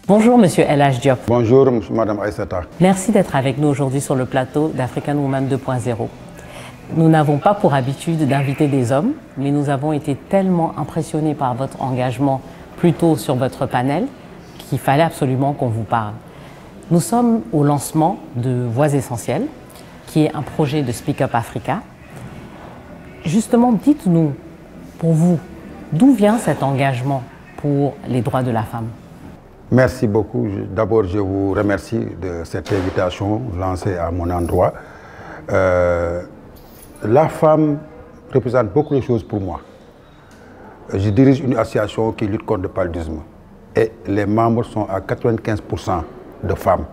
Bonjour Monsieur El Hadj Diop. Bonjour Madame Aïssata. Merci d'être avec nous aujourd'hui sur le plateau d'African Woman 2.0. Nous n'avons pas pour habitude d'inviter des hommes, mais nous avons été tellement impressionnés par votre engagement plus tôt sur votre panel qu'il fallait absolument qu'on vous parle. Nous sommes au lancement de Voix Essentielles, qui est un projet de Speak Up Africa. Justement, dites-nous, pour vous, d'où vient cet engagement pour les droits de la femme? Merci beaucoup. D'abord, je vous remercie de cette invitation lancée à mon endroit. La femme représente beaucoup de choses pour moi. Je dirige une association qui lutte contre le paludisme et les membres sont à 95% de femmes.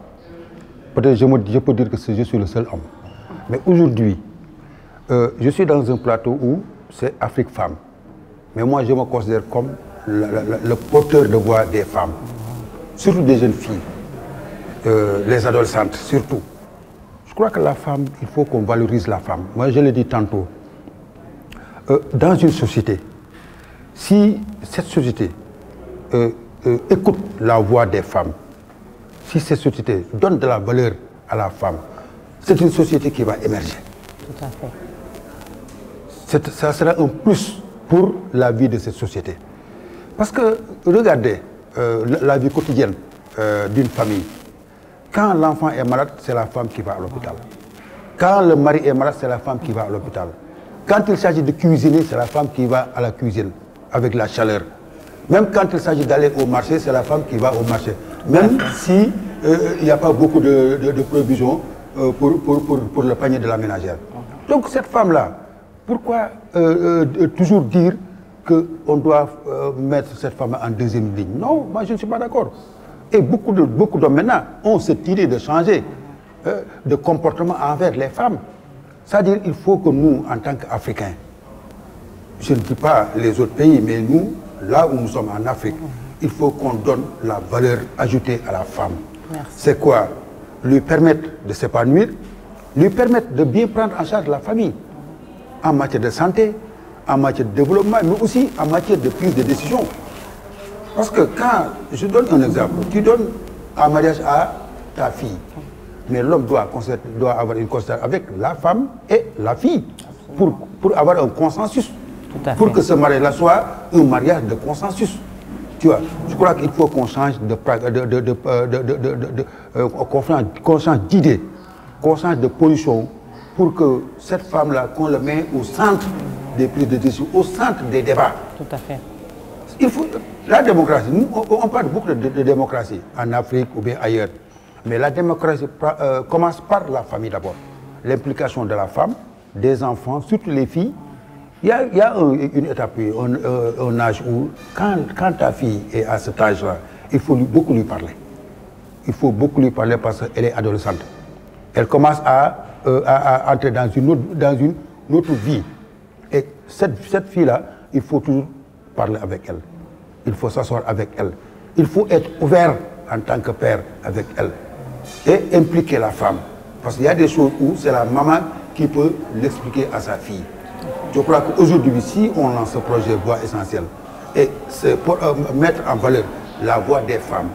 Peut-être je peux dire que je suis le seul homme. Mais aujourd'hui, je suis dans un plateau où c'est Afrique Femme. Mais moi, je me considère comme le porteur de voix des femmes. Surtout des jeunes filles, les adolescentes surtout. Je crois que la femme, il faut qu'on valorise la femme. Moi, je l'ai dit tantôt, dans une société, si cette société écoute la voix des femmes, si cette société donne de la valeur à la femme, c'est une société qui va émerger. Tout à fait. Ça sera un plus pour la vie de cette société. Parce que, regardez, la vie quotidienne d'une famille. Quand l'enfant est malade, c'est la femme qui va à l'hôpital. Quand le mari est malade, c'est la femme qui va à l'hôpital. Quand il s'agit de cuisiner, c'est la femme qui va à la cuisine avec la chaleur. Même quand il s'agit d'aller au marché, c'est la femme qui va au marché. Même si il n'y a pas beaucoup de provisions pour le panier de la ménagère. Donc cette femme-là, pourquoi toujours dire qu'on doit mettre cette femme en deuxième ligne? Non, moi je ne suis pas d'accord. Et beaucoup d'hommes maintenant ont cette idée de changer de comportement envers les femmes. C'est-à-dire qu'il faut que nous, en tant qu'Africains, je ne dis pas les autres pays, mais nous, là où nous sommes en Afrique, il faut qu'on donne la valeur ajoutée à la femme. C'est quoi? Lui permettre de s'épanouir, lui permettre de bien prendre en charge la famille, en matière de santé, en matière de développement, mais aussi en matière de prise de décision. Parce que quand, je donne un exemple, tu donnes un mariage à ta fille, mais l'homme doit avoir une concertation avec la femme et la fille pour avoir un consensus, pour que ce mariage-là soit un mariage de consensus. Tu vois, je crois qu'il faut qu'on change qu'on change d'idée, qu'on change de position pour que cette femme-là, qu'on le met au centre des prises de décision, au centre des débats. Tout à fait. Il faut, la démocratie, nous, on parle beaucoup de démocratie en Afrique ou bien ailleurs. Mais la démocratie commence par la famille d'abord. L'implication de la femme, des enfants, surtout les filles. Il y a une étape, un âge où, quand ta fille est à cet âge-là, il faut beaucoup lui parler. Il faut beaucoup lui parler parce qu'elle est adolescente. Elle commence à entrer dans une autre vie. Et cette fille-là, il faut toujours parler avec elle. Il faut s'asseoir avec elle. Il faut être ouvert en tant que père avec elle. Et impliquer la femme. Parce qu'il y a des choses où c'est la maman qui peut l'expliquer à sa fille. Je crois qu'aujourd'hui, si on lance ce projet Voix Essentielles, et c'est pour mettre en valeur la voix des femmes,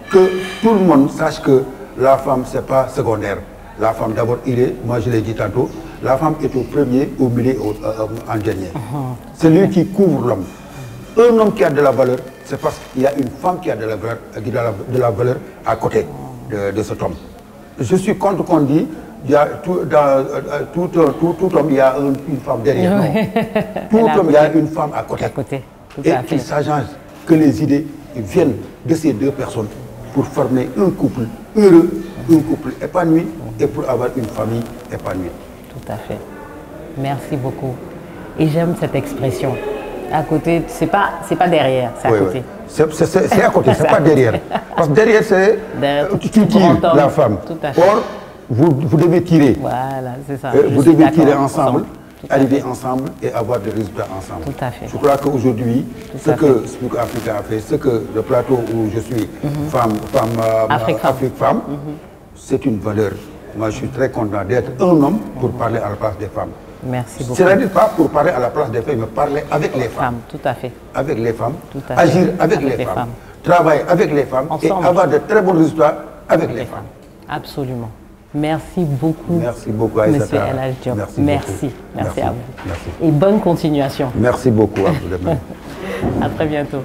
que tout le monde sache que la femme, ce n'est pas secondaire. La femme, d'abord, moi je l'ai dit tantôt, la femme est au premier, au milieu, en dernier. C'est lui qui couvre l'homme. Un homme qui a de la valeur, c'est parce qu'il y a une femme qui a de la valeur à côté de cet homme. Je suis contre qu'on dit, il y a tout homme, il y a une femme derrière. Non. Tout homme, il y a une femme à côté. Et qu'il s'agence que les idées viennent de ces deux personnes pour former un couple heureux, un couple épanoui et pour avoir une famille épanouie. Tout à fait. Merci beaucoup. Et j'aime cette expression. À côté, c'est pas derrière, c'est à côté. C'est à côté, c'est pas derrière. Parce que derrière, c'est tu tires la femme. Or, vous devez tirer. Voilà, c'est ça. Vous devez tirer ensemble, arriver ensemble et avoir des résultats ensemble. Tout à fait. Je crois qu'aujourd'hui, ce que Speak Africa a fait, ce que le plateau où je suis, Afrique Femme, c'est une valeur. Moi, je suis très content d'être un homme pour parler à la place des femmes. Merci beaucoup. C'est-à-dire pas pour parler à la place des femmes, mais parler avec les femmes. Tout à fait. Avec les femmes, Tout à fait. agir avec les femmes. travailler avec les femmes Ensemble. et avoir de très bons résultats avec les femmes. Absolument. Merci beaucoup. Merci beaucoup, Aïssata. Monsieur El Hadj Diop. Merci. Merci à vous. Merci. Et bonne continuation. Merci beaucoup à vous de même. À très bientôt.